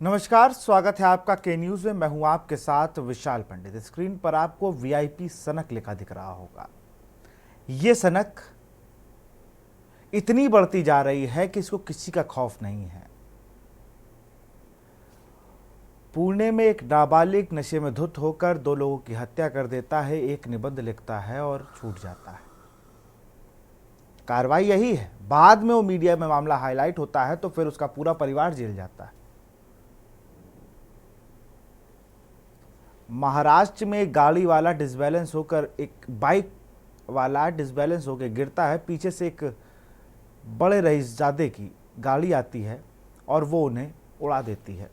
नमस्कार, स्वागत है आपका के न्यूज में। मैं हूं आपके साथ विशाल पंडित। स्क्रीन पर आपको वीआईपी सनक लिखा दिख रहा होगा। ये सनक इतनी बढ़ती जा रही है कि इसको किसी का खौफ नहीं है। पुणे में एक नाबालिग नशे में धुत होकर 2 लोगों की हत्या कर देता है, एक निबंध लिखता है और छूट जाता है। कार्रवाई यही है। बाद में वो मीडिया में मामला हाईलाइट होता है तो फिर उसका पूरा परिवार जेल जाता है। महाराष्ट्र में एक गाड़ी वाला डिसबैलेंस होकर एक बाइक वाला डिसबैलेंस होकर गिरता है। पीछे से एक बड़े रईसजादे की गाड़ी आती है और वो उन्हें उड़ा देती है।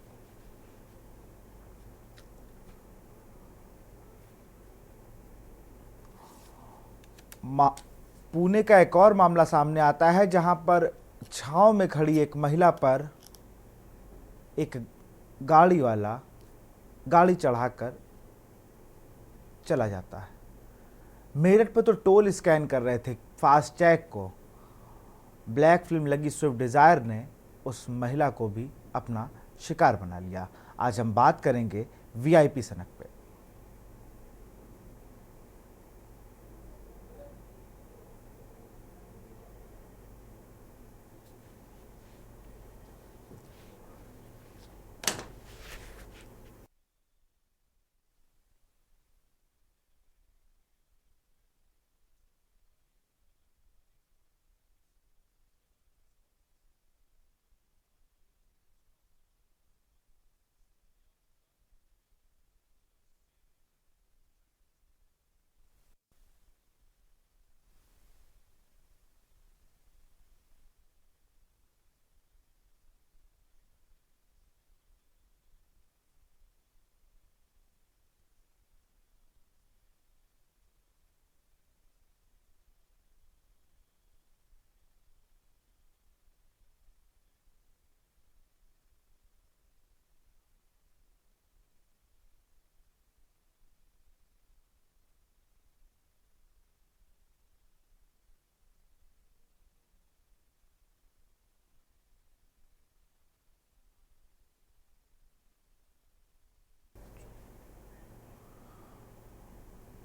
पुणे का एक और मामला सामने आता है जहां पर छांव में खड़ी एक महिला पर एक गाड़ी वाला गाड़ी चढ़ाकर चला जाता है। मेरठ पे तो टोल स्कैन कर रहे थे फास्टैग को। ब्लैक फिल्म लगी स्विफ्ट डिज़ायर ने उस महिला को भी अपना शिकार बना लिया। आज हम बात करेंगे वीआईपी सनक पे।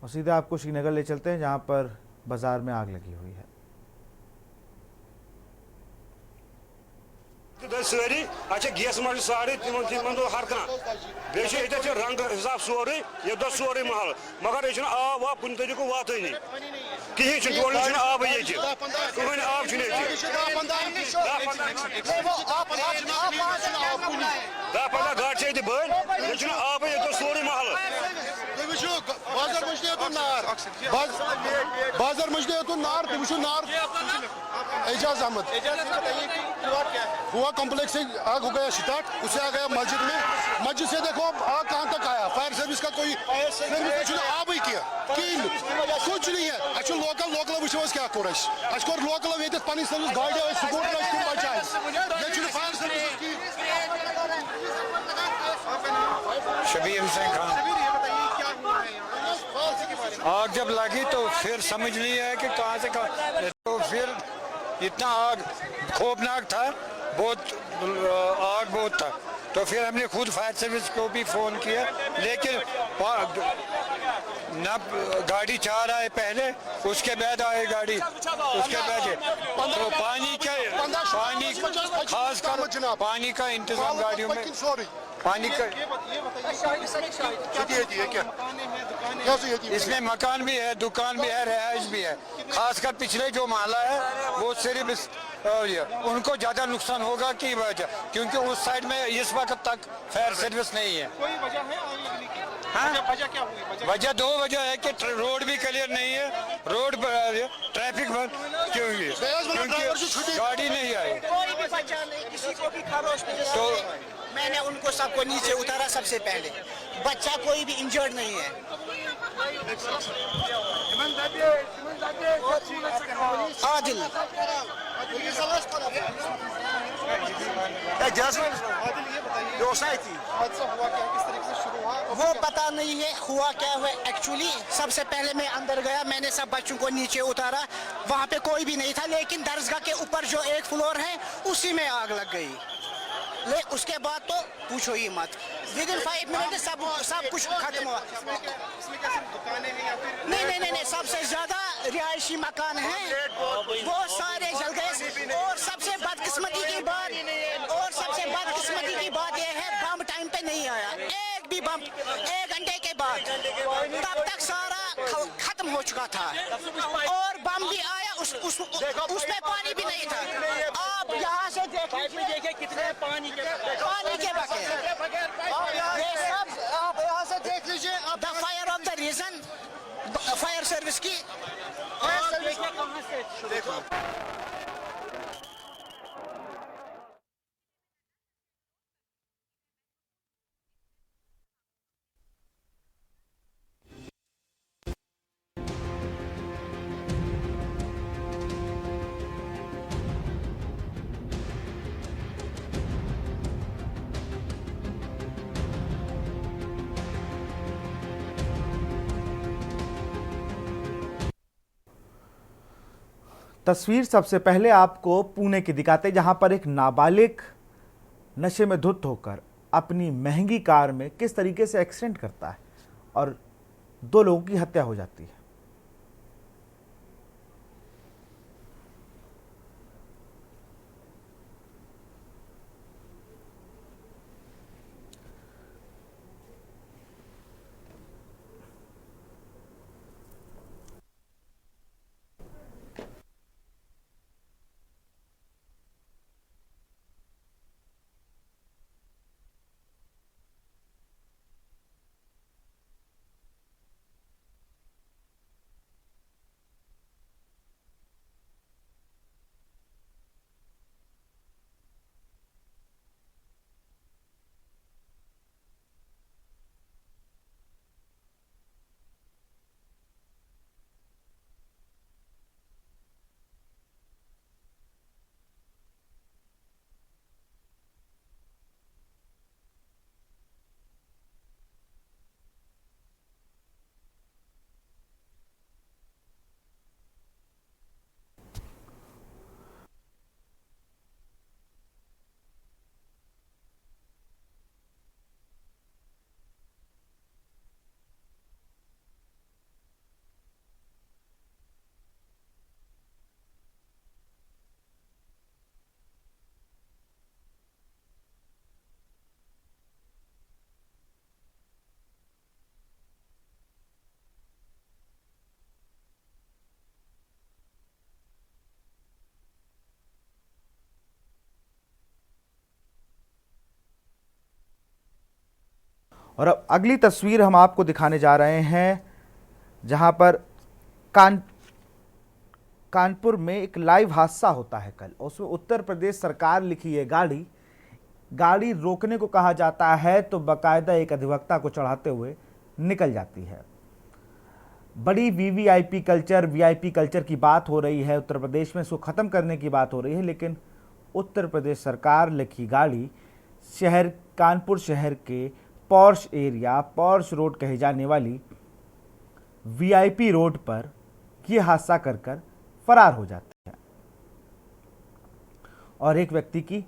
और सीधे आपको श्रीनगर ले चलते हैं जहां पर बाजार में आग लगी हुई है। सारी अच्छा गैस मज सारे तिमन दो हर कह बे रंग हिसाब सोरे ये दो सोरे महल मगर ये आब वाब कुन तरीको वात कहीं टोल आब ये कहीं आब 10-15 गाड़ बड़ ये आब ये सोरे महल बाजार मजदे तो नार तुम नार एजाज अहमद हुआ कॉम्प्लेक्स से आग हो गया स्टार्ट, उससे आ गया मस्जिद में। मस्जिद से देखो आग कहां तक आया। फायर सर्विस का कोई आब ही किया कुछ नहीं है। अच्छा लोकल वो क्या कर लोकल ये पी सर्विस गाड़ी स्कूटर बचाए फायर सर्विस शबीर हुसैन खान। आग जब लगी तो फिर समझ नहीं आया कि कहाँ से कहाँ, तो फिर इतना आग खौफनाक था, बहुत आग बहुत था। तो फिर हमने खुद फायर सर्विस को भी फ़ोन किया, लेकिन न गाड़ी चाह रहा है पहले, उसके बाद आए गाड़ी, उसके बाद तो पानी खास कर पानी का इंतजाम गाड़ियों में, पानी का इसमें मकान भी है, दुकान भी है, रिहाइश भी है। खासकर पिछले जो महला है वो सिर्फ उनको ज़्यादा नुकसान होगा कि वजह, क्योंकि उस साइड में इस वक्त तक फायर सर्विस नहीं है। कोई वजह है हाँ? वजह क्या हुई? वजह 2 वजह है कि रोड भी क्लियर नहीं है, रोड ट्रैफिक बंद क्योंकि गाड़ी नहीं आई। कोई भी बचा नहीं, किसी को भी खरोच नहीं। तो मैंने उनको सबको नीचे उतारा सबसे पहले। बच्चा कोई भी इंजर्ड नहीं है। आदिल वो पता नहीं है हुआ क्या हुआ एक्चुअली। सबसे पहले मैं अंदर गया, मैंने सब बच्चों को नीचे उतारा, वहाँ पे कोई भी नहीं था, लेकिन दरगाह के ऊपर जो एक फ्लोर है उसी में आग लग गई। ले उसके बाद तो पूछो ही मत, विद इन 5 मिनट सब कुछ खत्म हुआ। नहीं, सबसे ज्यादा रिहायशी मकान है वो सारे जल गए। और सबसे बदकिस्मती की बात यह है, बम टाइम पे नहीं आया, एक भी बम 1 घंटे के बाद, तब तक सारा खत्म हो चुका था। और बम भी आया उसमें पानी भी नहीं था। आप यहाँ से देखिए कितने पानी के बकेट, ये सब आप यहाँ से देख लीजिए। The fire of the region fire service की देखो। तस्वीर सबसे पहले आपको पुणे की दिखाते, जहां पर एक नाबालिग नशे में धुत होकर अपनी महंगी कार में किस तरीके से एक्सीडेंट करता है और 2 लोगों की हत्या हो जाती है। और अब अगली तस्वीर हम आपको दिखाने जा रहे हैं, जहां पर कानपुर में एक लाइव हादसा होता है कल। उसमें उत्तर प्रदेश सरकार लिखी है गाड़ी रोकने को कहा जाता है तो बाकायदा एक अधिवक्ता को चढ़ाते हुए निकल जाती है। बड़ी वीवीआईपी कल्चर की बात हो रही है उत्तर प्रदेश में, इसको ख़त्म करने की बात हो रही है, लेकिन उत्तर प्रदेश सरकार लिखी गाड़ी कानपुर शहर के पॉर्श रोड कही जाने वाली वीआईपी रोड पर यह हादसा कर फरार हो जाती है और एक व्यक्ति की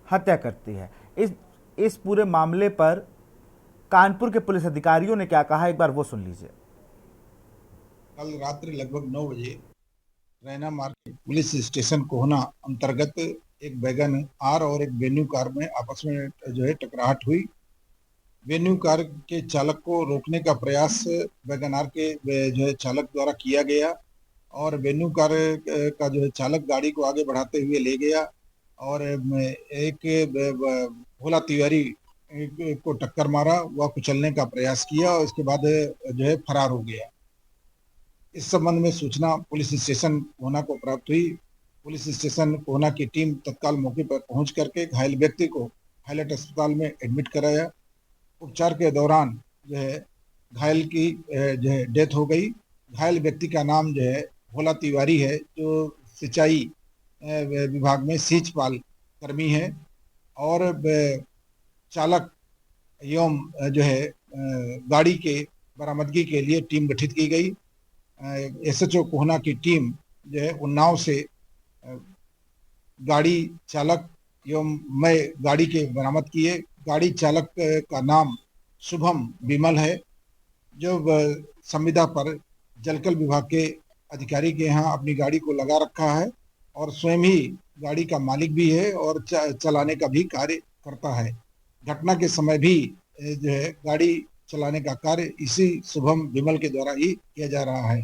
हत्या करती है। इस पूरे मामले पर कानपुर के पुलिस अधिकारियों ने क्या कहा, एक बार वो सुन लीजिए। कल रात्रि लगभग 9 बजे रैना मार्केट पुलिस स्टेशन कोहना अंतर्गत एक वैगन आर और एक वेन्यू कार में आपस में टकराहट हुई। वेन्यू कार के चालक को रोकने का प्रयास वैगन आर के चालक द्वारा किया गया और वेन्यू कार का चालक गाड़ी को आगे बढ़ाते हुए ले गया और एक भोला तिवारी को टक्कर मारा, वह कुचलने का प्रयास किया और इसके बाद फरार हो गया। इस संबंध में सूचना पुलिस स्टेशन कोहना को प्राप्त हुई। पुलिस स्टेशन कोहना की टीम तत्काल मौके पर पहुंच करके घायल व्यक्ति को हाईलाइट अस्पताल में एडमिट कराया। उपचार के दौरान घायल की डेथ हो गई। घायल व्यक्ति का नाम भोला तिवारी है, जो सिंचाई विभाग में सींचपाल कर्मी है और चालक एवं गाड़ी के बरामदगी के लिए टीम गठित की गई। एसएचओ कोहना की टीम उन्नाव से गाड़ी चालक एवं मैं गाड़ी के बरामद किए। गाड़ी चालक का नाम शुभम विमल है, जो संविदा पर जलकल विभाग के अधिकारी के यहाँ अपनी गाड़ी को लगा रखा है और स्वयं ही गाड़ी का मालिक भी है और चलाने का भी कार्य करता है। घटना के समय भी जो है गाड़ी चलाने का कार्य इसी शुभम विमल के द्वारा ही किया जा रहा है।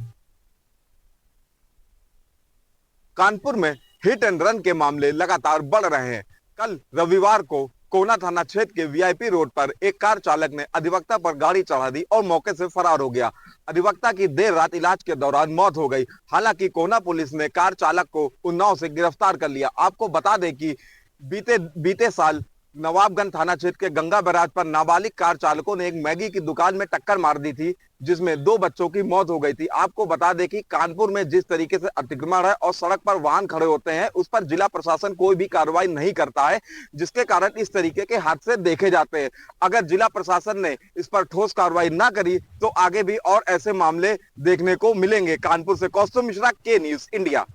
कानपुर में हिट एंड रन के मामले लगातार बढ़ रहे हैं। कल रविवार को कोना थाना क्षेत्र के वीआईपी रोड पर एक कार चालक ने अधिवक्ता पर गाड़ी चढ़ा दी और मौके से फरार हो गया। अधिवक्ता की देर रात इलाज के दौरान मौत हो गई। हालांकि कोना पुलिस ने कार चालक को उन्नाव से गिरफ्तार कर लिया। आपको बता दें कि बीते साल नवाबगंज थाना क्षेत्र के गंगा बैराज पर नाबालिग कार चालकों ने एक मैगी की दुकान में टक्कर मार दी थी, जिसमें 2 बच्चों की मौत हो गई थी। आपको बता दें कि कानपुर में जिस तरीके से अतिक्रमण है और सड़क पर वाहन खड़े होते हैं, उस पर जिला प्रशासन कोई भी कार्रवाई नहीं करता है, जिसके कारण इस तरीके के हादसे देखे जाते हैं। अगर जिला प्रशासन ने इस पर ठोस कार्रवाई ना करी तो आगे भी और ऐसे मामले देखने को मिलेंगे। कानपुर से कौस्तुभ मिश्रा, के न्यूज इंडिया।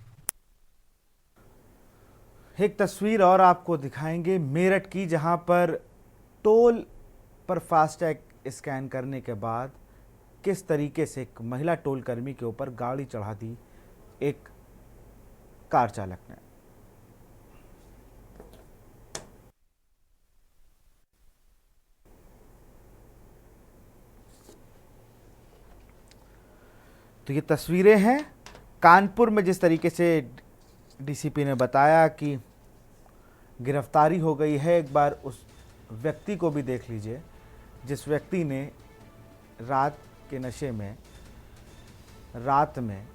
एक तस्वीर और आपको दिखाएंगे मेरठ की, जहां पर टोल पर फास्टैग स्कैन करने के बाद किस तरीके से एक महिला टोल कर्मी के ऊपर गाड़ी चढ़ा दी एक कार चालक ने। तो ये तस्वीरें हैं कानपुर में, जिस तरीके से डीसीपी ने बताया कि गिरफ्तारी हो गई है। एक बार उस व्यक्ति को भी देख लीजिए जिस व्यक्ति ने रात के नशे में, रात में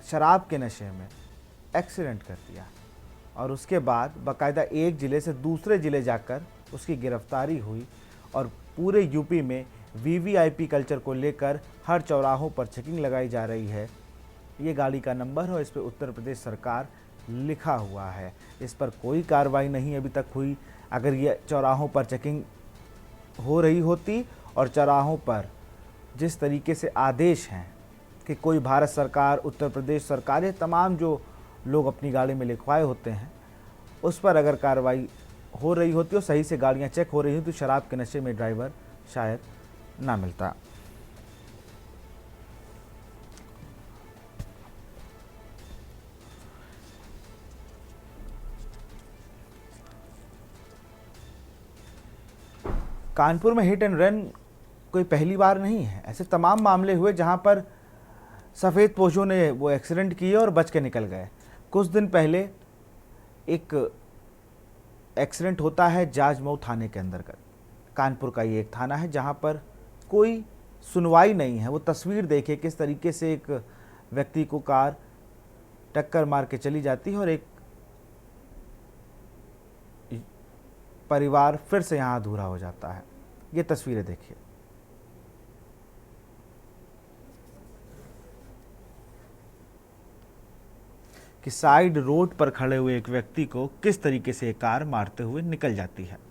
शराब के नशे में एक्सीडेंट कर दिया और उसके बाद बाकायदा एक ज़िले से दूसरे ज़िले जाकर उसकी गिरफ्तारी हुई। और पूरे यूपी में वीवीआईपी कल्चर को लेकर हर चौराहों पर चेकिंग लगाई जा रही है। ये गाड़ी का नंबर है और इस पर उत्तर प्रदेश सरकार लिखा हुआ है। इस पर कोई कार्रवाई नहीं अभी तक हुई। अगर ये चौराहों पर चेकिंग हो रही होती और चौराहों पर जिस तरीके से आदेश हैं कि कोई भारत सरकार, उत्तर प्रदेश सरकार, ये तमाम जो लोग अपनी गाड़ी में लिखवाए होते हैं, उस पर अगर कार्रवाई हो रही होती और सही से गाड़ियाँ चेक हो रही होती तो शराब के नशे में ड्राइवर शायद ना मिलता। कानपुर में हिट एंड रन कोई पहली बार नहीं है। ऐसे तमाम मामले हुए जहां पर सफ़ेद पोशों ने वो एक्सीडेंट किए और बच के निकल गए। कुछ दिन पहले एक एक्सीडेंट होता है जाजमऊ थाने के अंतर्गत। कानपुर का ये एक थाना है जहां पर कोई सुनवाई नहीं है। वो तस्वीर देखिए किस तरीके से एक व्यक्ति को कार टक्कर मार के चली जाती है और एक परिवार फिर से यहाँ अधूरा हो जाता है। ये तस्वीरें देखिए। कि साइड रोड पर खड़े हुए एक व्यक्ति को किस तरीके से कार मारते हुए निकल जाती है।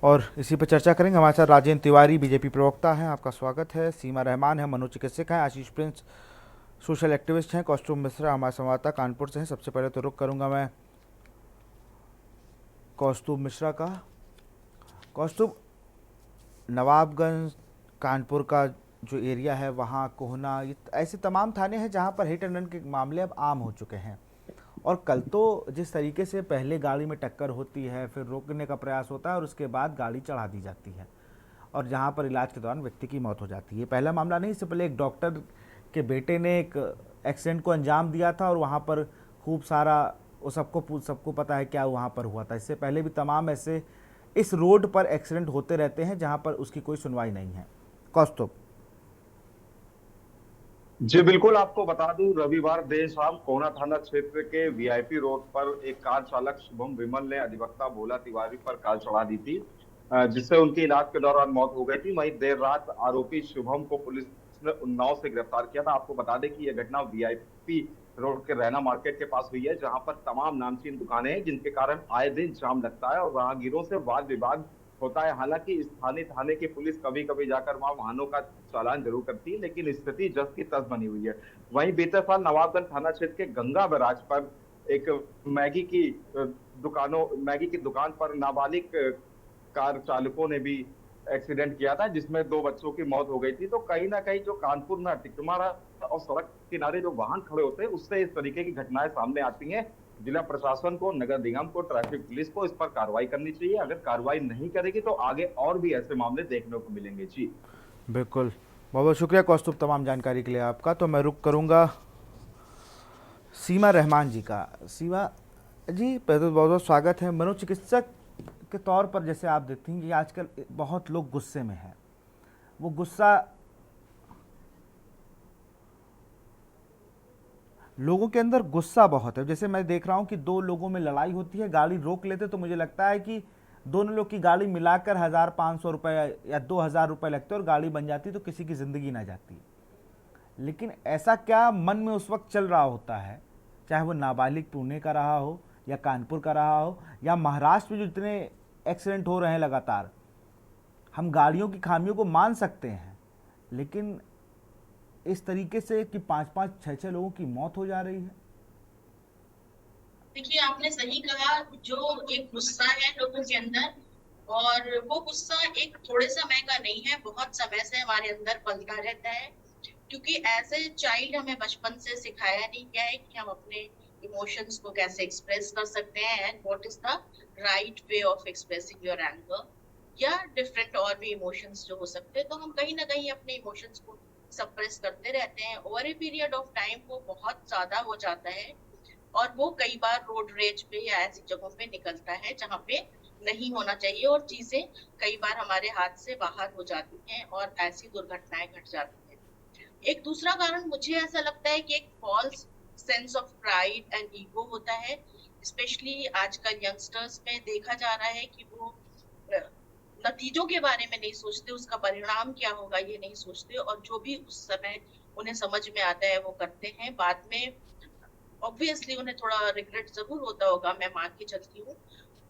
और इसी पर चर्चा करेंगे। हमारे साथ राजेंद्र तिवारी बीजेपी प्रवक्ता हैं, आपका स्वागत है। सीमा रहमान है, मनोचिकित्सक हैं। आशीष प्रिंस सोशल एक्टिविस्ट हैं। कौस्तुभ मिश्रा हमारे संवाददाता कानपुर से हैं। सबसे पहले तो रुख करूंगा मैं कौस्तुभ मिश्रा का। कौस्तुभ, नवाबगंज कानपुर का जो एरिया है वहाँ कोहना, ये ऐसे तमाम थाने हैं जहाँ पर हिट एंड रन के मामले अब आम हो चुके हैं। और कल तो जिस तरीके से पहले गाड़ी में टक्कर होती है, फिर रोकने का प्रयास होता है और उसके बाद गाड़ी चढ़ा दी जाती है और जहाँ पर इलाज के दौरान व्यक्ति की मौत हो जाती है। पहला मामला नहीं, इससे पहले एक डॉक्टर के बेटे ने एक एक्सीडेंट को अंजाम दिया था और वहाँ पर खूब सारा, वो सबको पता है क्या वहाँ पर हुआ था। इससे पहले भी तमाम ऐसे इस रोड पर एक्सीडेंट होते रहते हैं जहाँ पर उसकी कोई सुनवाई नहीं है। कौस्तुभ जी बिल्कुल, आपको बता दूं, रविवार देर शाम कोना थाना क्षेत्र के वीआईपी रोड पर एक कार चालक शुभम विमल ने अधिवक्ता भोला तिवारी पर कार चढ़ा दी थी, जिससे उनकी इलाज के दौरान मौत हो गई थी। वहीं देर रात आरोपी शुभम को पुलिस ने उन्नाव से गिरफ्तार किया था। आपको बता दें कि यह घटना वीआईपी रोड के रैना मार्केट के पास हुई है, जहां पर तमाम नामचीन दुकानें हैं, जिनके कारण आए दिन जाम लगता है और राहगीरों से वाद विवाद होता है। हालांकि स्थानीय थाने की पुलिस कभी कभी जाकर वहां वाहनों का चालान जरूर करती है, लेकिन स्थिति जस की तस बनी हुई है। वहीं बीते साल नवाबगंज थाना क्षेत्र के गंगा बैराज पर एक मैगी की दुकान पर नाबालिग कार चालकों ने भी एक्सीडेंट किया था, जिसमें 2 बच्चों की मौत हो गई थी। तो कहीं ना कहीं जो कानपुर में टिकमारा और सड़क किनारे जो वाहन खड़े होते हैं, उससे इस तरीके की घटनाएं सामने आती हैं। जिला प्रशासन को, नगर निगम को, ट्रैफिक पुलिस को इस पर कार्रवाई करनी चाहिए। अगर कार्रवाई नहीं करेगी तो आगे और भी ऐसे मामले देखने को मिलेंगे। जी बिल्कुल, बहुत बहुत शुक्रिया कौस्तुभ तमाम जानकारी के लिए आपका। तो मैं रुक करूंगा सीमा रहमान जी का। सीमा जी, पहले तो बहुत बहुत स्वागत है। मनोचिकित्सक के तौर पर जैसे आप देखती हैं कि आजकल बहुत लोग गुस्से में हैं, वो गुस्सा लोगों के अंदर गुस्सा बहुत है। जैसे मैं देख रहा हूं कि 2 लोगों में लड़ाई होती है, गाड़ी रोक लेते तो मुझे लगता है कि दोनों लोग की गाड़ी मिलाकर 1,500 रुपये या 2,000 रुपये लगते और गाड़ी बन जाती तो किसी की ज़िंदगी ना जाती। लेकिन ऐसा क्या मन में उस वक्त चल रहा होता है, चाहे वो नाबालिग पुणे का रहा हो या कानपुर का रहा हो या महाराष्ट्र में जो इतने एक्सीडेंट हो रहे हैं लगातार। हम गाड़ियों की खामियों को मान सकते हैं, लेकिन इस तरीके से कि 5-5, 6-6 लोगों की मौत हो जा रही है। देखिए, आपने सही कहा, जो एक गुस्सा है लोगों के अंदर, और वो गुस्सा एक थोड़े समय का नहीं है, बहुत समय से हमारे अंदर पलता रहता है। क्योंकि एज ए चाइल्ड हमें बचपन से सिखाया नहीं गया है कि हम अपने इमोशंस को कैसे एक्सप्रेस कर सकते हैं and what is the right way of expressing your anger या डिफरेंट और भी इमोशंस जो हो सकते हैं। तो हम कहीं ना कहीं अपने इमोशंस को सप्रेस करते रहते हैं। Over a period of time वो बहुत ज्यादा हो जाता है और वो कई बार रोड रेज पे या ऐसी जगहों पे निकलता है जहाँ पे नहीं होना चाहिए, और चीजें कई बार हमारे हाथ से बाहर हो जाती हैं और ऐसी दुर्घटनाएं घट जाती हैं। एक दूसरा कारण मुझे ऐसा लगता है कि एक false sense of pride and ego होता है। स्पेशली आजकल यंगस्टर्स में देखा जा रहा है कि वो नतीजों के बारे में नहीं सोचते, उसका परिणाम क्या होगा ये नहीं सोचते, और जो भी उस समय उन्हें समझ में आता है वो करते हैं। बाद में ऑब्वियसली उन्हें थोड़ा रिग्रेट जरूर होता होगा, मैं मान के चलती हूँ।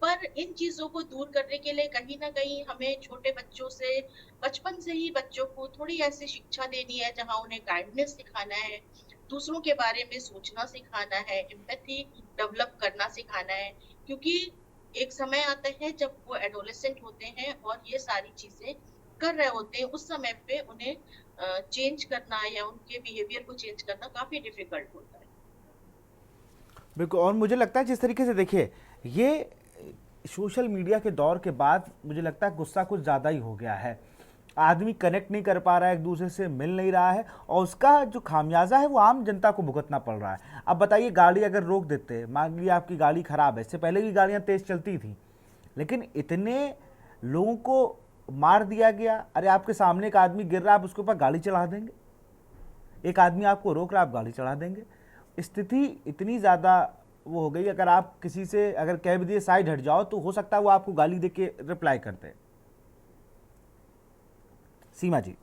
पर इन चीजों को दूर करने के लिए कहीं ना कहीं हमें छोटे बच्चों से, बचपन से ही बच्चों को थोड़ी ऐसी शिक्षा देनी है जहाँ उन्हें काइंडनेस सिखाना है, दूसरों के बारे में सोचना सिखाना है, एम्पैथी डेवलप करना सिखाना है। क्योंकि एक समय आता है जब वो एडोलेसेंट होते हैं और ये सारी चीजें कर रहे होते हैं, उस समय पे उन्हें चेंज करना या उनके बिहेवियर को चेंज करना काफी डिफिकल्ट होता है। बिल्कुल, और मुझे लगता है जिस तरीके से देखिए, ये सोशल मीडिया के दौर के बाद मुझे लगता है गुस्सा कुछ ज़्यादा ही हो गया है। आदमी कनेक्ट नहीं कर पा रहा है, एक दूसरे से मिल नहीं रहा है, और उसका जो खामियाजा है वो आम जनता को भुगतना पड़ रहा है। अब बताइए, गाड़ी अगर रोक देते, मान लीजिए आपकी गाड़ी खराब है, इससे पहले भी गाड़ियाँ तेज़ चलती थी, लेकिन इतने लोगों को मार दिया गया। अरे आपके सामने एक आदमी गिर रहा है, आप उसके ऊपर गाड़ी चढ़ा देंगे? एक आदमी आपको रोक रहा है, आप गाड़ी चढ़ा देंगे? स्थिति इतनी ज़्यादा वो हो गई, अगर आप किसी से अगर कह भी दिए साइड हट जाओ तो हो सकता है वो आपको गाली दे के रिप्लाई करते। सीमा जी।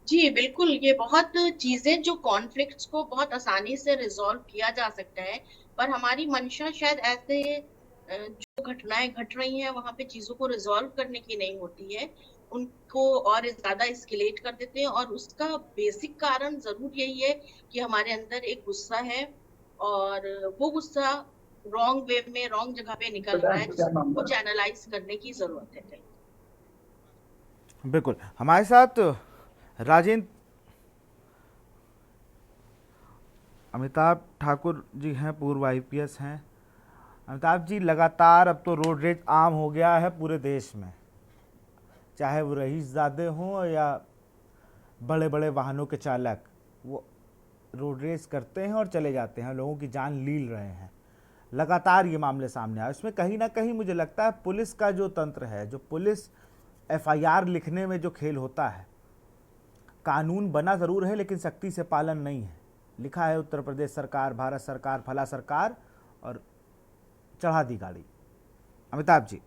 जी बिल्कुल, ये बहुत चीजें जो कॉन्फ्लिक्ट्स को बहुत आसानी से रिजॉल्व किया जा सकता है, पर हमारी मंशा शायद ऐसे जो घटनाएं घट रही हैं वहां पे चीजों को रिजॉल्व करने की नहीं होती है, उनको और ज्यादा एस्केलेट कर देते हैं। और उसका बेसिक कारण जरूर यही है कि हमारे अंदर एक गुस्सा है और वो गुस्सा रॉन्ग वे में, रॉन्ग जगह पे निकल रहा है, जिसको चैनलाइज करने की जरूरत है। बिल्कुल, हमारे साथ राजेंद्र अमिताभ ठाकुर जी हैं, पूर्व IPS हैं। अमिताभ जी, लगातार अब तो रोड रेज आम हो गया है पूरे देश में, चाहे वो रईसज़ादे हों या बड़े बड़े वाहनों के चालक, वो रोड रेज करते हैं और चले जाते हैं, लोगों की जान लील रहे हैं। लगातार ये मामले सामने आए। इसमें कहीं ना कहीं मुझे लगता है पुलिस का जो तंत्र है, जो पुलिस FIR लिखने में जो खेल होता है, कानून बना ज़रूर है लेकिन सख्ती से पालन नहीं है। लिखा है उत्तर प्रदेश सरकार, भारत सरकार, फला सरकार, और चढ़ा दी गाड़ी। अमिताभ जी।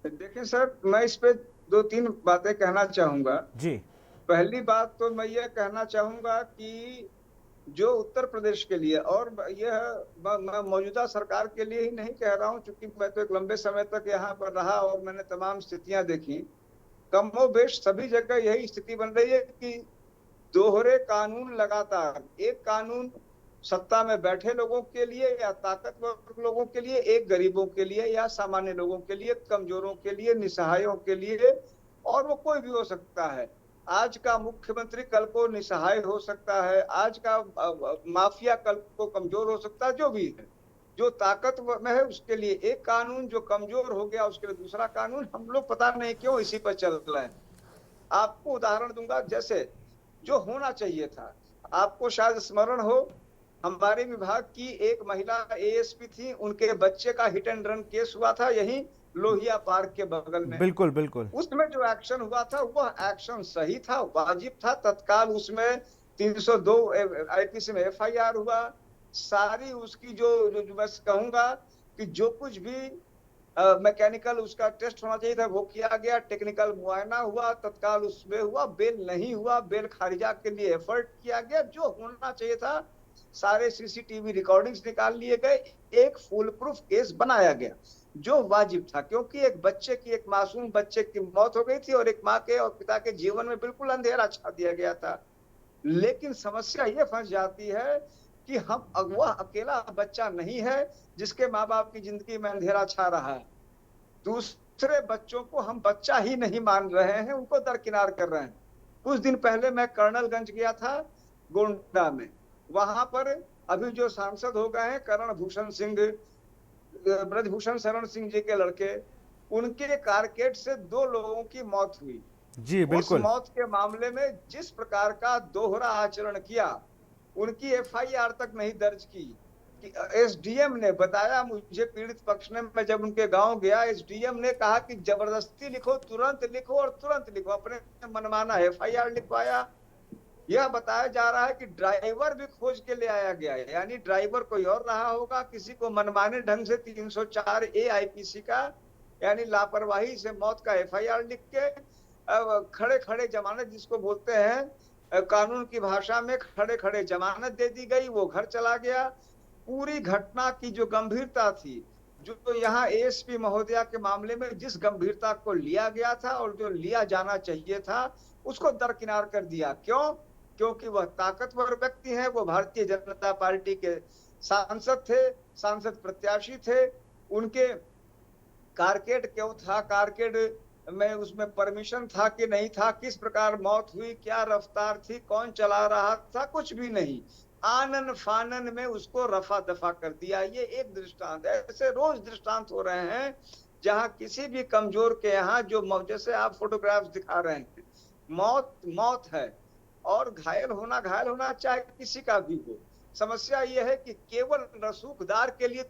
देखिए सर, मैं इस पे 2-3 बातें कहना चाहूंगा। जी। पहली बात तो मैं ये कहना चाहूंगा कि जो उत्तर प्रदेश के लिए और यह मैं मौजूदा सरकार के लिए ही नहीं कह रहा हूं, क्योंकि मैं तो एक लंबे समय तक यहाँ पर रहा और मैंने तमाम स्थितियां देखी। कमोबेश सभी जगह यही स्थिति बन रही है कि दोहरे कानून लगातार, एक कानून सत्ता में बैठे लोगों के लिए या ताकतवर लोगों के लिए, एक गरीबों के लिए या सामान्य लोगों के लिए, कमजोरों के लिए, निसहायों के लिए, और वो कोई भी हो सकता है। आज का मुख्यमंत्री कल को निसहाय हो सकता है, आज का माफिया कल को कमजोर हो सकता है, जो भी है। जो ताकत में है उसके लिए एक कानून, जो कमजोर हो गया उसके लिए दूसरा कानून। हम लोग पता नहीं क्यों इसी पर चल रहे हैं। आपको उदाहरण दूंगा, जैसे जो होना चाहिए था, आपको शायद स्मरण हो, हमारे विभाग की एक महिला एएसपी थी, उनके बच्चे का हिट एंड रन केस हुआ था यही लोहिया पार्क के बगल में। बिल्कुल बिल्कुल। उसमें जो एक्शन हुआ था वह एक्शन सही था, वाजिब था। तत्काल उसमें 302 आईपीसी में एफआईआर हुआ। सारी उसकी जो मैं कहूंगा कि जो कुछ भी मैकेनिकल उसका टेस्ट होना चाहिए था वो किया गया, टेक्निकल मुआयना हुआ, तत्काल उसमें हुआ, बेल नहीं हुआ, बेल खारिजा के लिए एफर्ट किया गया। जो होना चाहिए था सारे सीसीटीवी रिकॉर्डिंग्स निकाल लिए गए, एक फुल प्रूफ केस बनाया गया जो वाजिब था, क्योंकि एक बच्चे की, एक मासूम बच्चे की मौत हो गई थी और एक माँ के और पिता के जीवन में बिल्कुल अंधेरा छा दिया गया था। लेकिन समस्या ये फंस जाती है कि हम अगवा अकेला बच्चा नहीं है जिसके माँ बाप की जिंदगी में अंधेरा छा रहा है। दूसरे बच्चों को हम बच्चा ही नहीं मान रहे हैं, उनको दरकिनार कर रहे हैं। कुछ दिन पहले मैं कर्नलगंज गया था, गोंडा में। वहां पर अभी जो सांसद हो गए हैं करण भूषण सिंह, ब्रजभूषण शरण सिंह जी के लड़के, उनके कारकेड से 2 लोगों की मौत हुई। जी बिल्कुल। उस मौत के मामले में जिस प्रकार का दोहरा आचरण किया, उनकी एफआईआर तक नहीं दर्ज की। एसडीएम ने बताया मुझे, पीड़ित पक्ष ने, मैं जब उनके गांव गया, एसडीएम ने कहा कि जबरदस्ती लिखो, तुरंत लिखो और तुरंत लिखो। अपने मनमाना एफआईआर लिखवाया। यह बताया जा रहा है कि ड्राइवर भी खोज के ले आया गया है, यानी ड्राइवर कोई और रहा होगा, किसी को मनमाने ढंग से 304A आईपीसी का, यानी लापरवाही से मौत का एफआईआर लिख के खड़े खड़े जमानत जिसको बोलते हैं कानून की भाषा में, खड़े खड़े जमानत दे दी गई, वो घर चला गया। पूरी घटना की जो गंभीरता थी, जो यहाँ एएसपी महोदया के मामले में जिस गंभीरता को लिया गया था और जो लिया जाना चाहिए था, उसको दरकिनार कर दिया। क्यों? क्योंकि वह ताकतवर व्यक्ति हैं, वो भारतीय जनता पार्टी के सांसद थे, सांसद प्रत्याशी थे। उनके कारकेड क्यों था, कारकेड में उसमें परमिशन था कि नहीं था, किस प्रकार मौत हुई, क्या रफ्तार थी, कौन चला रहा था, कुछ भी नहीं। आनन फानन में उसको रफा दफा कर दिया। ये एक दृष्टांत है। ऐसे रोज दृष्टांत हो रहे हैं जहां किसी भी कमजोर के यहाँ, जो जैसे आप फोटोग्राफ्स दिखा रहे हैं, मौत मौत है और घायल होना चाहे किसी का भी हो। समस्या यह है कि केवल रसूखदार के लिए,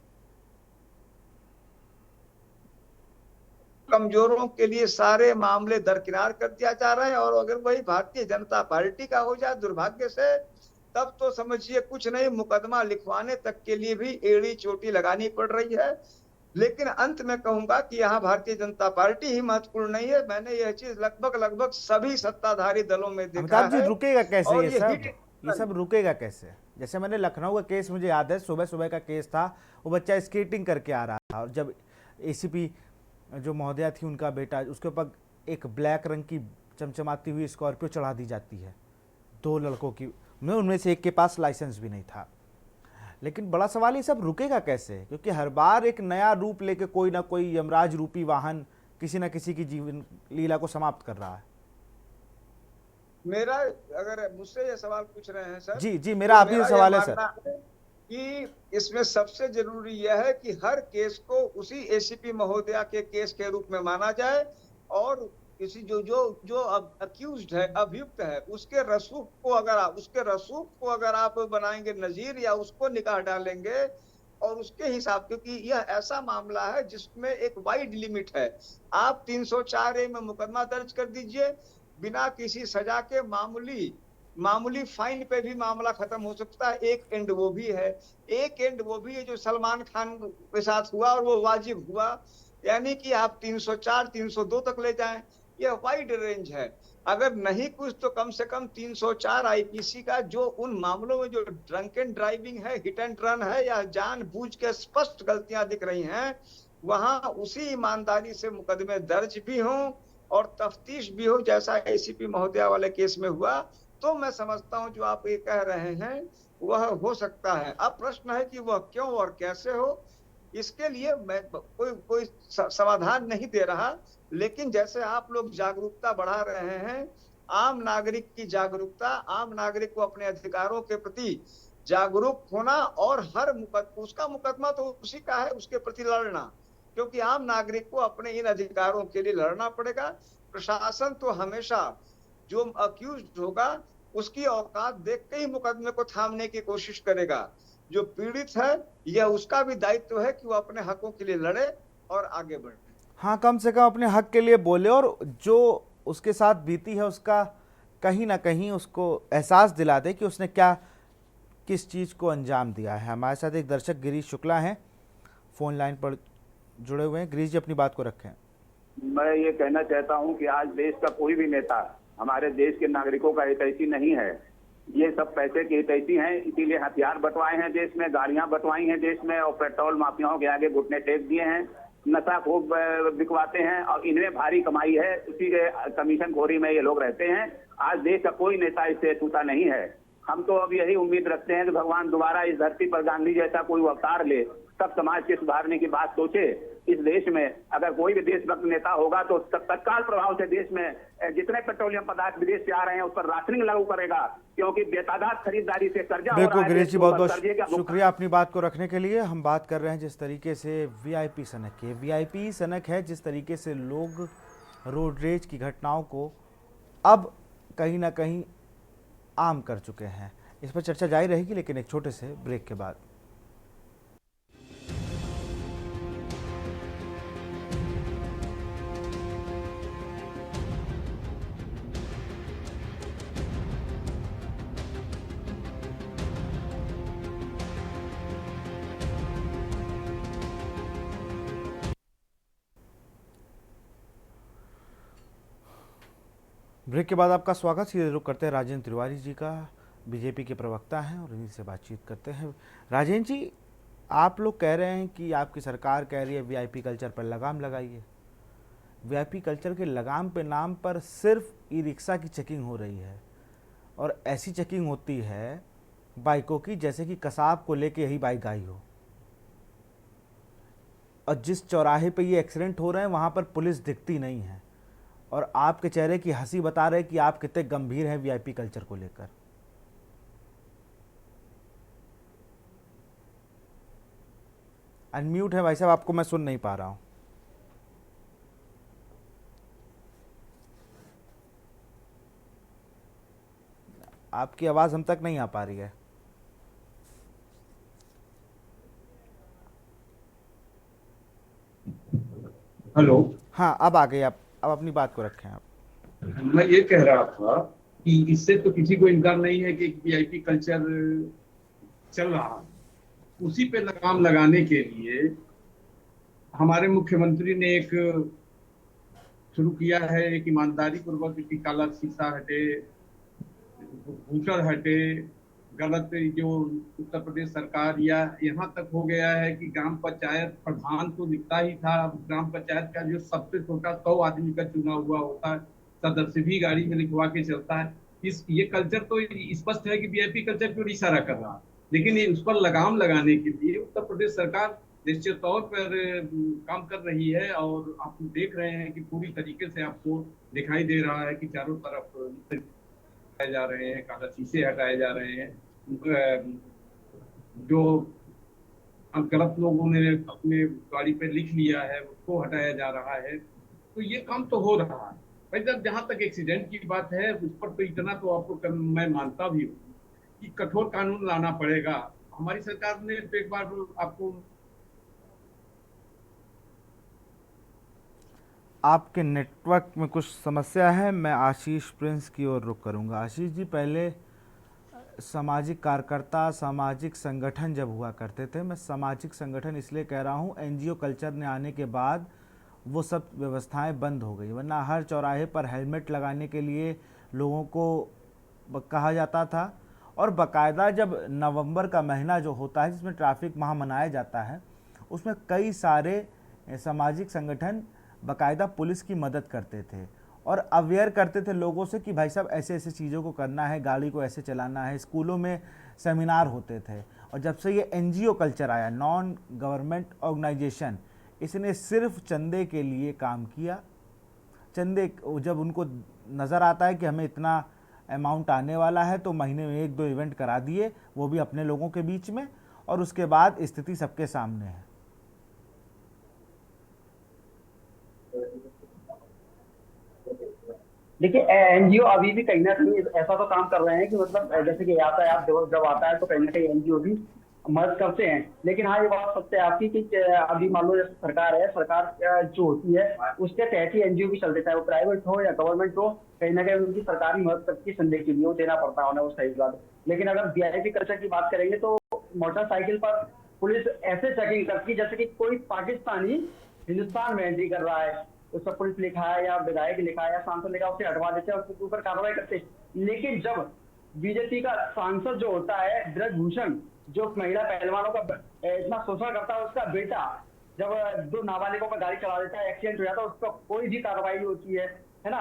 कमजोरों के लिए सारे मामले दरकिनार कर दिया जा रहा है। और अगर वही भारतीय जनता पार्टी का हो जाए दुर्भाग्य से, तब तो समझिए कुछ नहीं, मुकदमा लिखवाने तक के लिए भी एड़ी चोटी लगानी पड़ रही है। लेकिन अंत में कहूंगा कि यहाँ भारतीय जनता पार्टी ही महत्वपूर्ण नहीं है। मैंने यह चीज लगभग सभी सत्ताधारी दलों में देखा है। रुकेगा कैसे ये सब रुकेगा कैसे? जैसे मैंने लखनऊ का केस मुझे याद है, सुबह सुबह का केस था, वो बच्चा स्केटिंग करके आ रहा था और जब एसीपी जो महोदया थी उनका बेटा, उसके ऊपर एक ब्लैक रंग की चमचमाती हुई स्कॉर्पियो चढ़ा दी जाती है 2 लड़कों की, उनमें से एक के पास लाइसेंस भी नहीं था। लेकिन बड़ा सवाल ये सब रुकेगा कैसे? क्योंकि हर बार एक नया रूप लेके कोई ना कोई यमराज रूपी वाहन किसी न किसी की जीवन लीला को समाप्त कर रहा है। मेरा, अगर मुझसे ये सवाल पूछ रहे हैं सर, जी मेरा आप ही सवाल है सर, कि इसमें सबसे जरूरी यह है कि हर केस को उसी एसीपी महोदया के केस के रूप में माना जाए और किसी जो अक्यूज्ड है, अभियुक्त है, उसके रसूख को अगर आप बनाएंगे नजीर या उसको निकाह डालेंगे और उसके हिसाब, क्योंकि यह ऐसा मामला है जिसमें एक वाइड लिमिट है। आप 304A में मुकदमा दर्ज कर दीजिए, बिना किसी सजा के मामूली फाइन पे भी मामला खत्म हो सकता है। एक एंड वो भी है जो सलमान खान के साथ हुआ और वो वाजिब हुआ, यानी कि आप 304, 302 तक ले जाएं। यह वाइड रेंज है। अगर नहीं कुछ तो कम से कम 304 आईपीसी का, जो उन मामलों में जो ड्रंकन ड्राइविंग है, हिट एंड रन है, या जानबूझ के स्पष्ट गलतियां दिख रही हैं, वहां उसी ईमानदारी से मुकदमे दर्ज भी हों और तफ्तीश भी हो, जैसा एसीपी महोदया वाले केस में हुआ, तो मैं समझता हूं जो आप ये कह रहे हैं वह हो सकता है। अब प्रश्न है कि वह क्यों और कैसे हो, इसके लिए मैं कोई समाधान नहीं दे रहा, लेकिन जैसे आप लोग जागरूकता बढ़ा रहे हैं, आम नागरिक की जागरूकता, आम नागरिक को अपने अधिकारों के प्रति जागरूक होना, और हर उसका मुकदमा तो उसी का है, उसके प्रति लड़ना, क्योंकि आम नागरिक को अपने इन अधिकारों के लिए लड़ना पड़ेगा। प्रशासन तो हमेशा जो अक्यूज्ड होगा उसकी औकात देख के ही मुकदमे को थामने की कोशिश करेगा। जो पीड़ित है, यह उसका भी दायित्व है कि वो अपने हकों के लिए लड़े और आगे बढ़े। हाँ, कम से कम अपने हक के लिए बोले, और जो उसके साथ बीती है उसका कहीं ना कहीं उसको एहसास दिला दे कि उसने किस चीज़ को अंजाम दिया है। हमारे साथ एक दर्शक गिरीश शुक्ला हैं, फ़ोन लाइन पर जुड़े हुए हैं। गिरीश जी, अपनी बात को रखें। मैं ये कहना चाहता हूँ कि आज देश का कोई भी नेता हमारे देश के नागरिकों का हितैषी नहीं है। ये सब पैसे के हितैषी हैं, इसीलिए हथियार बंटवाए हैं देश में, गाड़ियां बंटवाई हैं देश में, और पेट्रोल माफियाओं के आगे घुटने टेक दिए हैं, नशा खूब बिकवाते हैं, और इनमें भारी कमाई है, उसी के कमीशन खोरी में ये लोग रहते हैं। आज देश का कोई नेता इससे छूटा नहीं है। हम तो अब यही उम्मीद रखते हैं कि भगवान दोबारा इस धरती पर गांधी जैसा कोई अवतार ले, सब समाज के सुधारने की बात सोचे। इस देश में अगर कोई भी देशभक्त नेता होगा तो तत्काल प्रभाव से देश में जितने पेट्रोलियम पदार्थ विदेश से आ रहे हैं उस पर राशनिंग लागू करेगा, क्योंकि बेतादाद खरीदारी से कर्जा हो रहा है। बिल्कुल गिरीश जी, बहुत बहुत शुक्रिया अपनी बात को रखने के लिए। हम बात कर रहे हैं जिस तरीके से वीआईपी सनक की, वीआईपी सनक है जिस तरीके से लोग रोड रेज की घटनाओं को अब कहीं ना कहीं आम कर चुके हैं। इस पर चर्चा जारी रहेगी, लेकिन एक छोटे से ब्रेक के बाद। ब्रेक के बाद आपका स्वागत। सीधे रुख करते हैं राजेंद्र तिवारी जी का, बीजेपी के प्रवक्ता हैं, और इन्हीं से बातचीत करते हैं। राजेंद्र जी, आप लोग कह रहे हैं कि आपकी सरकार कह रही है वीआईपी कल्चर पर लगाम लगाइए। वीआईपी कल्चर के लगाम पे नाम पर सिर्फ ई रिक्शा की चेकिंग हो रही है, और ऐसी चेकिंग होती है बाइकों की जैसे कि कसाब को लेके यही बाइक आई हो। और जिस चौराहे पे ये एक्सीडेंट हो रहे हैं वहाँ पर पुलिस दिखती नहीं है, और आपके चेहरे की हंसी बता रहे कि आप कितने गंभीर हैं वीआईपी कल्चर को लेकर। अनम्यूट है भाई साहब, आपको मैं सुन नहीं पा रहा हूं। आपकी आवाज हम तक नहीं आ पा रही है। हेलो, हाँ, अब आ गई आप, अब अपनी बात को रखें आप। मैं ये कह रहा था कि इससे तो किसी को इनकार नहीं है कि वीआईपी कल्चर चल रहा है, उसी पे लगाम लगाने के लिए हमारे मुख्यमंत्री ने एक शुरू किया है, एक ईमानदारी पूर्वक कि काला शीशा हटे, भूषण हटे, गलत जो उत्तर प्रदेश सरकार या यहाँ तक हो गया है कि ग्राम पंचायत प्रधान तो दिखता ही था, ग्राम पंचायत का जो सबसे छोटा 100 आदमी का चुना हुआ होता है, सदस्य भी गाड़ी में लिखवा के चलता है। ये कल्चर तो स्पष्ट है कि वीआईपी कल्चर की ओर इशारा कर रहा है, लेकिन उस पर लगाम लगाने के लिए उत्तर प्रदेश सरकार निश्चित तौर पर काम कर रही है। और आप देख रहे हैं कि पूरी तरीके से आपको दिखाई दे रहा है कि चारों तरफ हटाए जा रहे हैं, काला शीशे हटाए जा रहे हैं, जो गलत लोगों ने अपने गाड़ी पे लिख लिया है उसको हटाया जा रहा है। तो ये काम तो हो रहा है भाई। जब जहां तक एक्सीडेंट की बात है उस पर तो इतना तो आपको मैं मानता भी हूँ कि कठोर कानून लाना पड़ेगा। हमारी सरकार ने तो एक बार आपको, आपके नेटवर्क में कुछ समस्या है, मैं आशीष प्रिंस की ओर रुख करूंगा। आशीष जी, पहले सामाजिक कार्यकर्ता, सामाजिक संगठन जब हुआ करते थे, मैं सामाजिक संगठन इसलिए कह रहा हूँ, एनजीओ कल्चर ने आने के बाद वो सब व्यवस्थाएं बंद हो गई, वरना हर चौराहे पर हेलमेट लगाने के लिए लोगों को कहा जाता था। और बाकायदा जब नवंबर का महीना जो होता है जिसमें ट्रैफिक माह मनाया जाता है, उसमें कई सारे सामाजिक संगठन बाकायदा पुलिस की मदद करते थे और अवेयर करते थे लोगों से कि भाई साहब ऐसे ऐसे चीज़ों को करना है, गाड़ी को ऐसे चलाना है। स्कूलों में सेमिनार होते थे। और जब से ये NGO कल्चर आया, नॉन गवर्नमेंट ऑर्गेनाइजेशन, इसने सिर्फ चंदे के लिए काम किया। चंदे जब उनको नज़र आता है कि हमें इतना अमाउंट आने वाला है तो महीने में 1-2 इवेंट करा दिए, वो भी अपने लोगों के बीच में, और उसके बाद स्थिति सबके सामने है। देखिए एनजीओ अभी भी कहीं ना कहीं ऐसा तो काम कर रहे हैं कि मतलब जैसे कि यातायात दिवस जब आता है तो कहीं ना कहीं एनजीओ भी मदद करते हैं। लेकिन हाँ, ये बात सत्य है आपकी कि अभी मान लो जैसे सरकार है, सरकार जो होती है उसके तहत ही एनजीओ भी चलते, चाहे वो प्राइवेट हो या गवर्नमेंट हो, कहीं ना कहीं उनकी सरकारी मदद की संदेश के लिए वो देना पड़ता है उन्हें, वो सही बात। लेकिन अगर वीआईपी कल्चर की बात करेंगे तो मोटरसाइकिल पर पुलिस ऐसे चेकिंग करती है जैसे कि कोई पाकिस्तानी हिंदुस्तान में एंट्री कर रहा है, उस पर पुलिस लिखा है या विधायक लिखा है या सांसद लिखा है, उसे हटवा देते हैं, उसके ऊपर कार्रवाई करते हैं। लेकिन जब बीजेपी का सांसद जो होता है ब्रजभूषण, जो महिला पहलवानों का इतना शोषण करता है, उसका बेटा जब 2 नाबालिगों पर गाड़ी चला देता है, एक्सीडेंट हो जाता है, उस पर कोई भी कार्रवाई नहीं होती है ना।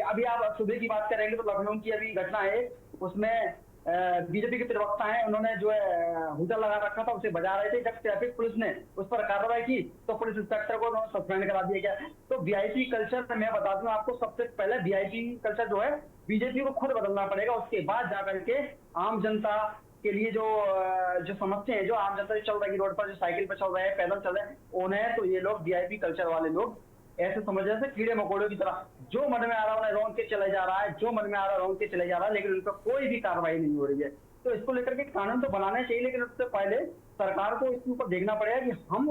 अभी आप सुबह की बात करेंगे तो लखनऊ की अभी घटना है, उसमें बीजेपी के प्रवक्ता हैं, उन्होंने जो है हुडा लगा रखा था, उसे बजा रहे थे। जब ट्रैफिक पुलिस ने उस पर कार्रवाई की तो पुलिस इंस्पेक्टर को सस्पेंड करा दिया गया। तो वीआईपी कल्चर मैं बता दूं आपको, सबसे पहले वीआईपी कल्चर जो है बीजेपी को खुद बदलना पड़ेगा, उसके बाद जाकर के आम जनता के लिए जो समस्या है, जो आम जनता चल रही रोड पर, जो साइकिल पर चल रहे हैं, पैदल चल रहे हैं, उन्हें तो ये लोग वीआईपी कल्चर वाले लोग ऐसे समझ रहे थे कीड़े मकोड़ों की तरह, जो मन में आ रहा है रौंद के चले जा रहा है, जो मन में आ रहा है रौंद के चले जा रहा है, लेकिन उन पर कोई भी कार्रवाई नहीं हो रही है। तो इसको लेकर के कानून तो बनाना चाहिए, लेकिन उससे पहले सरकार को इसके ऊपर देखना पड़ेगा कि हम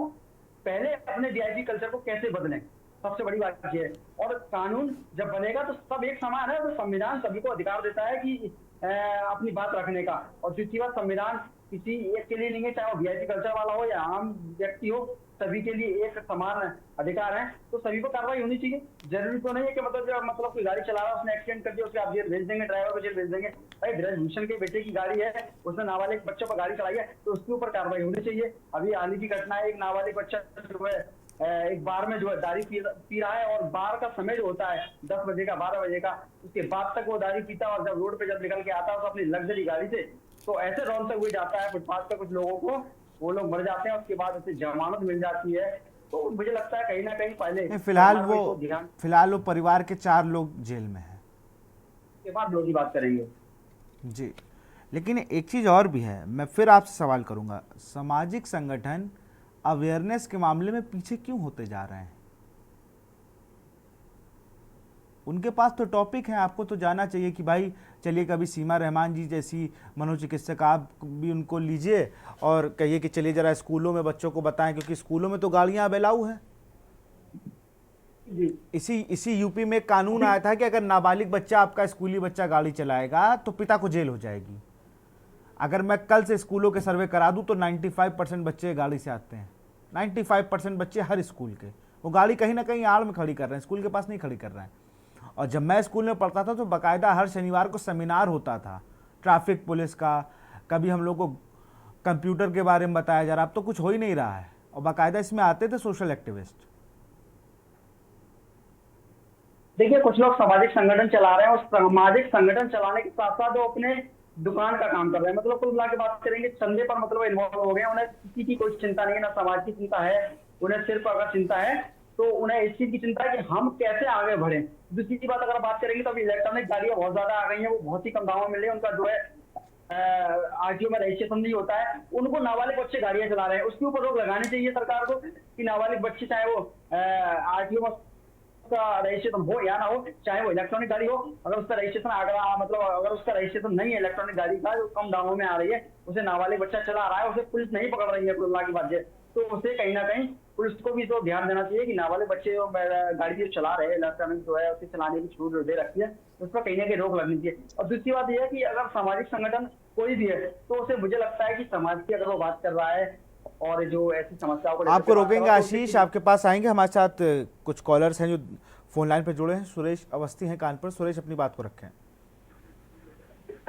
पहले अपने वीआईपी कल्चर को कैसे बदलें, सबसे बड़ी बात यह है। और कानून जब बनेगा तो सब एक समान है, तो संविधान सभी को अधिकार देता है कि अपनी बात रखने का। और दूसरी बात, संविधान किसी एक के लिए नहीं है, चाहे वो वीआईपी कल्चर वाला हो या आम व्यक्ति हो, सभी के लिए एक समान अधिकार है, तो सभी को कार्रवाई होनी चाहिए। जरूरी तो नहीं है कि मतलब कोई गाड़ी चला रहा है, उसने एक्सीडेंट कर दिया, उसके आप जेल भेज देंगे, ड्राइवर को जेल भेज देंगे। भाई ब्रजभूषण के बेटे की गाड़ी है, उसने नाबालिग बच्चों पर गाड़ी चलाई है, तो उसके ऊपर कार्रवाई होनी चाहिए। अभी हाल की घटना है, एक नाबालिग बच्चा जो है एक बार में जो है दारू पी रहा है, और बार का समय जो होता है 10 बजे का 12 बजे का, उसके बाद तक वो दारू पीता है, और जब रोड पे जब निकल के आता है तो अपनी लग्जरी गाड़ी से तो ऐसे रौनते हुए जाता है फुटपाथ पे, कुछ लोगों को वो लोग मर जाते हैं, उसके बाद उसे जमानत मिल जाती है। तो मुझे लगता है कहीं ना कहीं पहले फिलहाल वो परिवार के 4 लोग जेल में हैं, के बाद लोग की बात करेंगे जी। लेकिन एक चीज़ और भी है, मैं फिर आपसे सवाल करूंगा, सामाजिक संगठन अवेयरनेस के मामले में पीछे क्यों होते जा रहे हैं? उनके पास तो टॉपिक है, आपको तो जाना चाहिए कि भाई चलिए कभी सीमा रहमान जी जैसी मनोचिकित्सक आप भी उनको लीजिए और कहिए कि चलिए जरा स्कूलों में बच्चों को बताएं, क्योंकि स्कूलों में तो गाड़ियां अब अलाउ है। इसी यूपी में कानून आया था कि अगर नाबालिग बच्चा, आपका स्कूली बच्चा गाड़ी चलाएगा तो पिता को जेल हो जाएगी। अगर मैं कल से स्कूलों के सर्वे करा दूं तो 95% बच्चे गाड़ी से आते हैं, 95% बच्चे हर स्कूल के, वो गाड़ी कहीं ना कहीं आड़ में खड़ी कर रहे हैं, स्कूल के पास नहीं खड़ी कर रहे हैं। और जब मैं स्कूल में पढ़ता था तो बाकायदा हर शनिवार को सेमिनार होता था ट्रैफिक पुलिस का, कभी हम लोग को कंप्यूटर के बारे में बताया जा रहा, अब तो कुछ हो ही नहीं रहा है, और बाकायदा इसमें आते थे सोशल एक्टिविस्ट। देखिए कुछ लोग सामाजिक संगठन चला रहे हैं, और सामाजिक संगठन चलाने के साथ साथ वो अपने दुकान का काम कर रहे हैं, मतलब कुल मिला के बात करेंगे चंदे पर मतलब इन्वॉल्व हो गए। उन्हें किसी की कोई चिंता नहीं है, ना समाज की चिंता है, उन्हें सिर्फ अगर चिंता है तो उन्हें इस चीज की चिंता है कि हम कैसे आगे बढ़े। दूसरी की बात अगर बात करेंगे तो अभी इलेक्ट्रॉनिक गाड़ियां बहुत ज्यादा आ गई हैं, वो बहुत ही कम दामों में मिल रही है, उनका जो है आरटीओ में रजिस्ट्रेशन नहीं होता है, उनको नाबालिग बच्चे गाड़ियां चला रहे हैं, उसके ऊपर रोक लगानी चाहिए सरकार को कि नाबालिग बच्चे चाहे वो आरटीओ में उसका रजिस्ट्रेशन हो या ना हो, चाहे वो इलेक्ट्रॉनिक गाड़ी हो, अगर उसका रजिस्ट्रेशन अगर उसका रजिस्ट्रेशन नहीं है इलेक्ट्रॉनिक गाड़ी का, जो कम दामों में आ रही है, उसे नाबालिग बच्चा चला रहा है, उसे पुलिस नहीं पकड़ रही है, अल्लाह की बात है, तो उसे कहीं ना कहीं पुलिस को भी तो ध्यान देना चाहिए कि नाबालिग बच्चे गाड़ी जो चला रहे हैं, इलेक्ट्रॉनिक जो है उसे चलाने की छूट दे रखी है, उस पर कहीं ना कहीं रोक लगनी चाहिए। और दूसरी बात यह है कि अगर सामाजिक संगठन कोई भी है तो उसे मुझे लगता है कि समाज की अगर वो बात कर रहा है और जो ऐसी समस्याओं को आपको रोकेंगे आशीष, आपके पास आएंगे। हमारे साथ कुछ कॉलर्स हैं जो फोन लाइन पे जुड़े हैं। सुरेश अवस्थी हैं कानपुर। सुरेश, अपनी बात को रखें।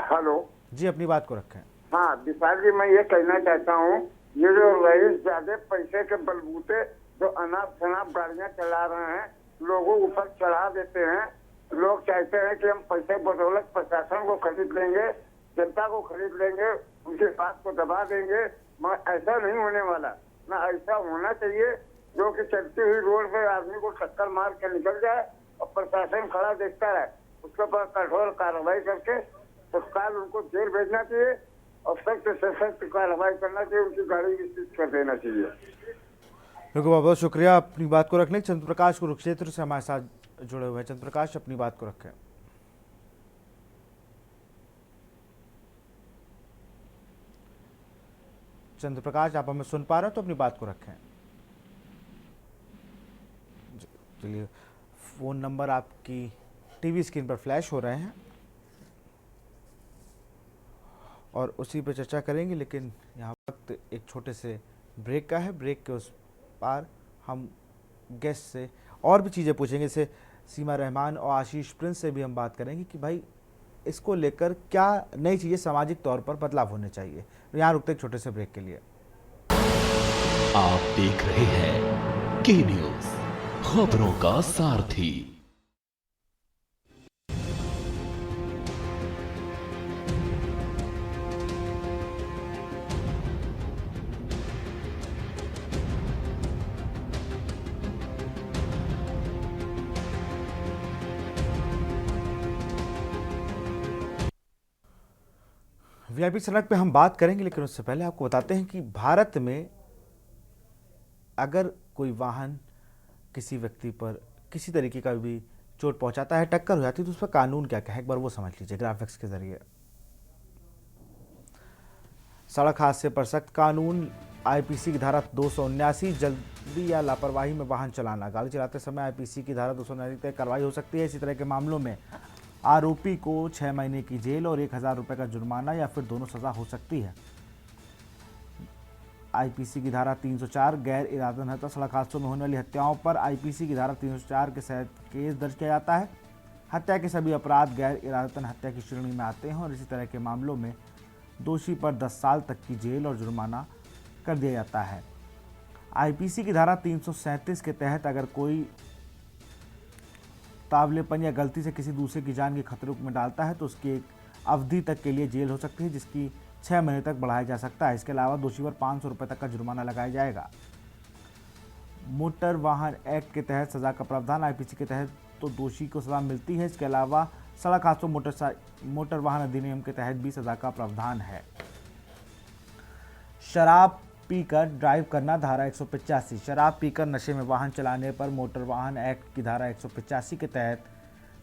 हेलो जी, अपनी बात को रखें। हाँ विशाल जी, मैं ये कहना चाहता हूँ, ये जो रईस ज्यादा पैसे के बलबूते जो अनाप शनाप गाड़ियाँ चला रहे हैं, लोगों ऊपर चढ़ा देते हैं। लोग चाहते हैं कि हम पैसे बदौलत प्रशासन को खरीद लेंगे, जनता को खरीद लेंगे, उनकी बात को दबा देंगे, मगर ऐसा नहीं होने वाला। ना ऐसा होना चाहिए जो कि चलती हुई रोड पे आदमी को टक्कर मार के निकल जाए और प्रशासन खड़ा देखता है, उसके ऊपर कठोर कार्रवाई करके तत्काल उनको जेल भेजना चाहिए और सख्त से सख्त कार्रवाई करना चाहिए, उनकी गाड़ी भी सीज कर देना चाहिए। बिल्कुल, बहुत बहुत शुक्रिया अपनी बात को रखने। चंद्र प्रकाश कुरुक्षेत्र से हमारे साथ जुड़े हुए हैं। चंद्र प्रकाश, अपनी बात को रखें। चंद्र प्रकाश, आप हमें सुन पा रहे हो तो अपनी बात को रखें। चलिए, फोन नंबर आपकी टीवी स्क्रीन पर फ्लैश हो रहे हैं और उसी पर चर्चा करेंगे, लेकिन यहाँ वक्त एक छोटे से ब्रेक का है। ब्रेक के उस पार हम गेस्ट से और भी चीज़ें पूछेंगे, जैसे सीमा रहमान और आशीष प्रिंस से भी हम बात करेंगे कि भाई इसको लेकर क्या नई चीज़ें सामाजिक तौर पर बदलाव होने चाहिए। यहाँ रुकते एक छोटे से ब्रेक के लिए। आप देख रहे हैं के न्यूज़, खबरों का सारथी। वीआईपी सड़क पे हम बात करेंगे, लेकिन उससे पहले आपको बताते हैं कि भारत में अगर कोई वाहन किसी व्यक्ति पर किसी तरीके का भी चोट पहुंचाता है, टक्कर हो जाती है, तो उस पर कानून क्या क्या है, एक बार वो समझ लीजिए ग्राफिक्स के जरिए। सड़क हादसे पर सख्त कानून। आईपीसी की धारा 279, जल्दी या लापरवाही में वाहन चलाना। गाड़ी चलाते समय आईपीसी की धारा 279 तक कार्रवाई हो सकती है। इसी तरह के मामलों में आरोपी को 6 महीने की जेल और 1000 रुपये का जुर्माना या फिर दोनों सजा हो सकती है। आईपीसी की धारा 304, गैर इरादतन हत्या। सड़क हादसों में होने वाली हत्याओं पर आईपीसी की धारा 304 के तहत केस दर्ज किया जाता है। हत्या के सभी अपराध गैर इरादतन हत्या की श्रेणी में आते हैं और इसी तरह के मामलों में दोषी पर 10 साल तक की जेल और जुर्माना कर दिया जाता है। आईपीसी की धारा 337 के तहत अगर कोई तावलेपन या गलती से किसी दूसरे की जान के खतरे में डालता है तो उसकी एक अवधि तक के लिए जेल हो सकती है, जिसकी 6 महीने तक बढ़ाया जा सकता है। इसके अलावा दोषी पर 500 रुपये तक का जुर्माना लगाया जाएगा। मोटर वाहन एक्ट के तहत सजा का प्रावधान। आईपीसी के तहत तो दोषी को सजा मिलती है। इसके अलावा सड़क हादसों मोटर वाहन अधिनियम के तहत भी सजा का प्रावधान है। शराब पीकर ड्राइव करना, धारा 185। शराब पीकर नशे में वाहन चलाने पर मोटर वाहन एक्ट की धारा 185 के तहत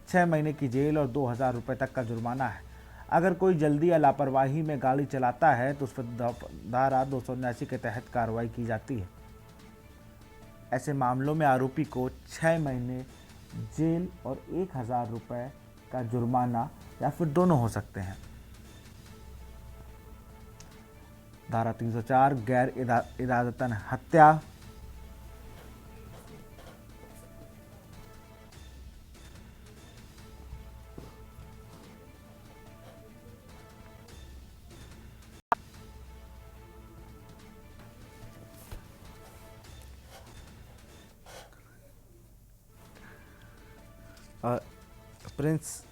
6 महीने की जेल और 2000 रुपये तक का जुर्माना है। अगर कोई जल्दी या लापरवाही में गाड़ी चलाता है तो उस पर धारा 279 के तहत कार्रवाई की जाती है। ऐसे मामलों में आरोपी को 6 महीने जेल और 1000 रुपये का जुर्माना या फिर दोनों हो सकते हैं। धारा 304, गैर इरादतन हत्या। प्रिंस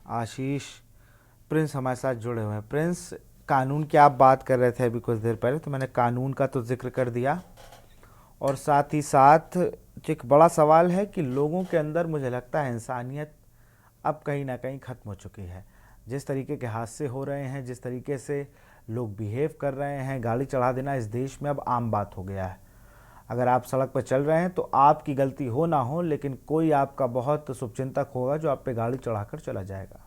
आशीष प्रिंस हमारे साथ जुड़े हुए हैं। प्रिंस, कानून की आप बात कर रहे थे अभी कुछ देर पहले, तो मैंने कानून का तो जिक्र कर दिया और साथ ही साथ एक बड़ा सवाल है कि लोगों के अंदर मुझे लगता है इंसानियत अब कहीं ना कहीं ख़त्म हो चुकी है। जिस तरीके के हादसे हो रहे हैं, जिस तरीके से लोग बिहेव कर रहे हैं, गाड़ी चढ़ा देना इस देश में अब आम बात हो गया है। अगर आप सड़क पर चल रहे हैं तो आपकी गलती हो ना हो, लेकिन कोई आपका बहुत शुभचिंतक होगा जो आप पे गाड़ी चढ़ाकर चला जाएगा।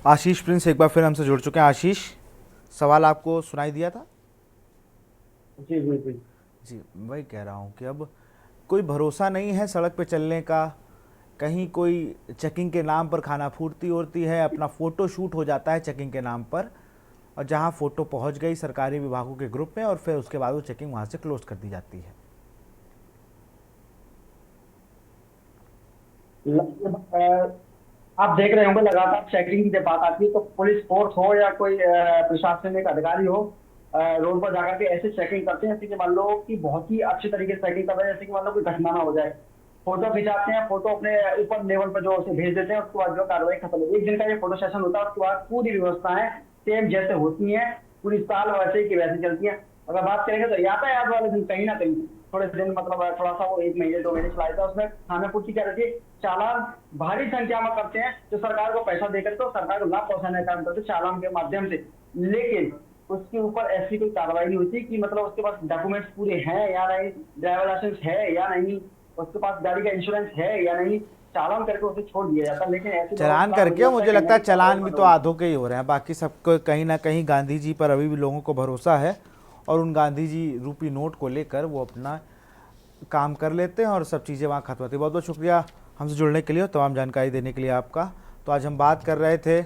आशीष प्रिंस एक बार फिर हमसे जुड़ चुके हैं। आशीष, सवाल आपको सुनाई दिया था? जी जी जी जी, वही कह रहा हूँ कि अब कोई भरोसा नहीं है सड़क पे चलने का। कहीं कोई चेकिंग के नाम पर खाना फूर्ती होती है, अपना फ़ोटो शूट हो जाता है चेकिंग के नाम पर, और जहाँ फ़ोटो पहुँच गई सरकारी विभागों के ग्रुप में और फिर उसके बाद वो चेकिंग वहाँ से क्लोज कर दी जाती है। आप देख रहे होंगे लगातार चेकिंग की जब बात आती है तो पुलिस फोर्स हो या कोई प्रशासनिक अधिकारी हो, रोड पर जाकर के ऐसे चेकिंग करते हैं जैसे कि मान लो कि बहुत ही अच्छी तरीके से चेकिंग कर रहे हैं, जैसे कि मान लो कोई घटना ना हो जाए। फोटो खिंचाते हैं, फोटो अपने ऊपर लेवल पर जो उसे भेज देते हैं, उसके बाद जो कार्रवाई खत्म। एक दिन का ये फोटो सेशन होता है, उसके बाद पूरी व्यवस्थाएं सेम जैसे होती हैं, पूरी साल वैसे की वैसे चलती हैं। अगर बात करेंगे तो यातायात वाले दिन कहीं ना कहीं थोड़े दिन मतलब थोड़ा सा वो 1 महीने 2 महीने चलाया था, उसमें खाना पूर्ति क्या रहती है, चालान भारी संख्या में करते हैं जो सरकार को पैसा देकर तो सरकार को लाभ पहुंचाने का काम करते हैं चालान के माध्यम से, लेकिन उसके ऊपर ऐसी कोई कार्रवाई नहीं होती कि मतलब उसके पास डॉक्यूमेंट्स पूरे हैं या नहीं, ड्राइवर लाइसेंस है या नहीं, उसके पास गाड़ी का इंश्योरेंस है या नहीं, चालान करके उसे छोड़ दिया जाता। लेकिन ऐसे चालान करके मुझे लगता है चालान भी तो आधों के ही हो रहे हैं, बाकी सबको कहीं ना कहीं गांधी जी पर अभी भी लोगों को भरोसा है और उन गांधी जी रूपी नोट को लेकर वो अपना काम कर लेते हैं और सब चीज़ें वहाँ खत्म होती हैं। बहुत बहुत शुक्रिया हमसे जुड़ने के लिए और तमाम जानकारी देने के लिए आपका। तो आज हम बात कर रहे थे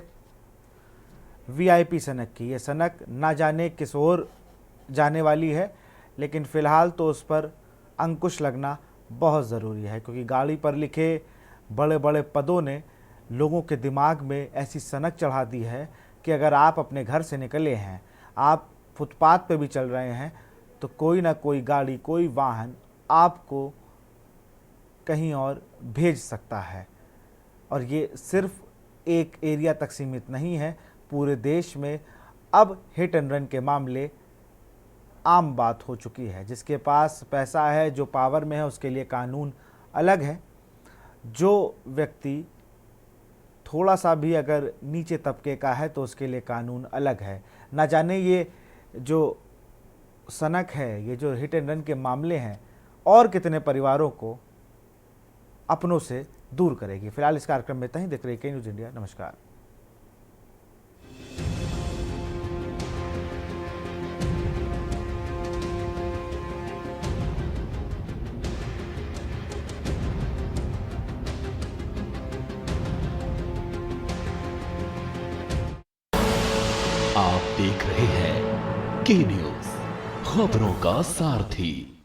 वीआईपी सनक की। ये सनक ना जाने किस ओर जाने वाली है, लेकिन फ़िलहाल तो उस पर अंकुश लगना बहुत ज़रूरी है, क्योंकि गाड़ी पर लिखे बड़े बड़े पदों ने लोगों के दिमाग में ऐसी सनक चढ़ा दी है कि अगर आप अपने घर से निकले हैं, आप फुटपाथ पे भी चल रहे हैं, तो कोई ना कोई गाड़ी, कोई वाहन आपको कहीं और भेज सकता है। और ये सिर्फ एक एरिया तक सीमित नहीं है, पूरे देश में अब हिट एंड रन के मामले आम बात हो चुकी है। जिसके पास पैसा है, जो पावर में है, उसके लिए कानून अलग है। जो व्यक्ति थोड़ा सा भी अगर नीचे तबके का है तो उसके लिए कानून अलग है। ना जाने ये जो सनक है, ये जो हिट एंड रन के मामले हैं, और कितने परिवारों को अपनों से दूर करेगी। फिलहाल इस कार्यक्रम में इतना ही। देख रहे के न्यूज़ इंडिया। नमस्कार। आप देख रहे हैं के न्यूज़, खबरों का सारथी।